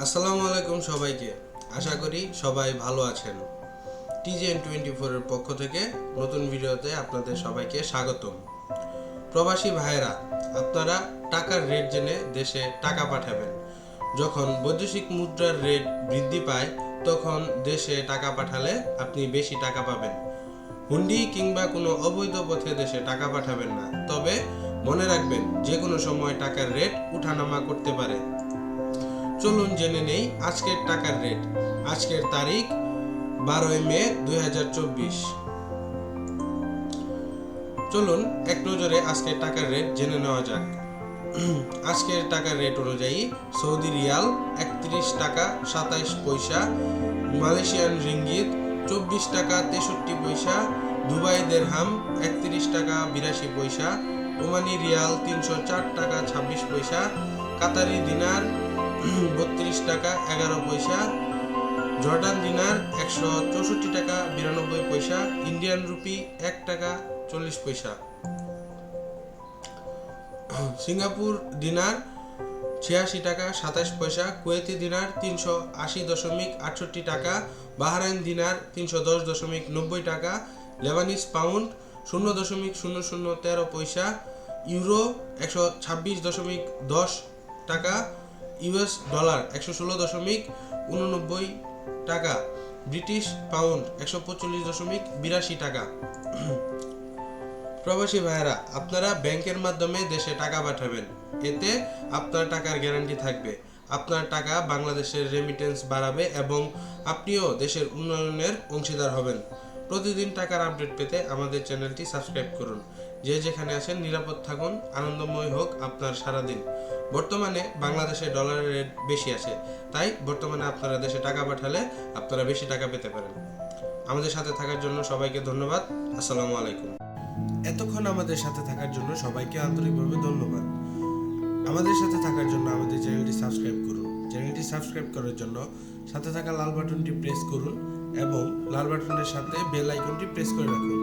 আসসালামু আলাইকুম সবাইকে। আশা করি সবাই ভালো আছেন। TGN24 এর পক্ষ থেকে নতুন ভিডিওতে আপনাদের সবাইকে স্বাগতম। প্রবাসী ভাইয়েরা, আপনারা টাকার রেট জেনে দেশে টাকা পাঠাবেন। যখন বৈদেশিক মুদ্রার রেট বৃদ্ধি পায় তখন দেশে টাকা পাঠালে আপনি বেশি টাকা পাবেন। হুন্ডি কিংবা কোনো অবৈধ পথে দেশে টাকা পাঠাবেন না। তবে মনে রাখবেন, যে কোনো সময় টাকার রেট উঠানামা করতে পারে। চলুন জেনে নেই আজকের টাকার রেট। আজকের তারিখ 12 মে 2024। চলুন এক নজরে আজকের টাকার রেট জেনে নেওয়া যাক। আজকের টাকার রেট অনুযায়ী সৌদি রিয়াল 31 টাকা 27 পয়সা, মালয়েশিয়ান রিঙ্গিত 24 টাকা 63 পয়সা, দুবাই দেরহাম 31 টাকা 82 পয়সা, ওমানি রিয়াল 304 টাকা 26 পয়সা, কাতারি দিনার 32 টাকা 11 পয়সা, জর্ডান দিনার 164 টাকা 92 পয়সা, ইন্ডিয়ান রুপি 1 টাকা 40 পয়সা, সিঙ্গাপুর দিনার 86 টাকা 27 পয়সা, কুয়েতি দিনার 380.68 টাকা, বাহরাইন দিনার 310.90 টাকা, লেবানিজ পাউন্ড 0.0013 পয়সা, ইউরো 126.10 টাকা, ইউএস ডলার 116.89 টাকা, ব্রিটিশ পাউন্ড 145.82 টাকা। প্রবাসী ভাইয়েরা, আপনারা ব্যাংকের মাধ্যমে দেশে টাকা পাঠাবেন। এতে আপনার টাকার গ্যারান্টি থাকবে। আপনার টাকা বাংলাদেশের রেমিটেন্স বাড়াবে এবং আপনিও দেশের উন্নয়নের অংশীদার হবেন। প্রতিদিন টাকার আপডেট পেতে আমাদের চ্যানেলটি সাবস্ক্রাইব করুন। যে যেখানে আছেন নিরাপদ থাকুন, আনন্দময় হোক আপনার সারাদিন। বর্তমানে বাংলাদেশে ডলারের রেট বেশি আছে, তাই বর্তমানে আপনারা দেশে টাকা পাঠালে আপনারা বেশি টাকা পেতে পারেন। আমাদের সাথে থাকার জন্য সবাইকে ধন্যবাদ। আসসালামু আলাইকুম। এতক্ষণ আমাদের সাথে থাকার জন্য সবাইকে আন্তরিকভাবে ধন্যবাদ। আমাদের সাথে থাকার জন্য আমাদের চ্যানেলটি সাবস্ক্রাইব করুন। চ্যানেলটি সাবস্ক্রাইব করার জন্য সাথে থাকা লাল বাটনটি প্রেস করুন এবং লাল বাটনের সাথে বেল আইকনটি প্রেস করে রাখুন।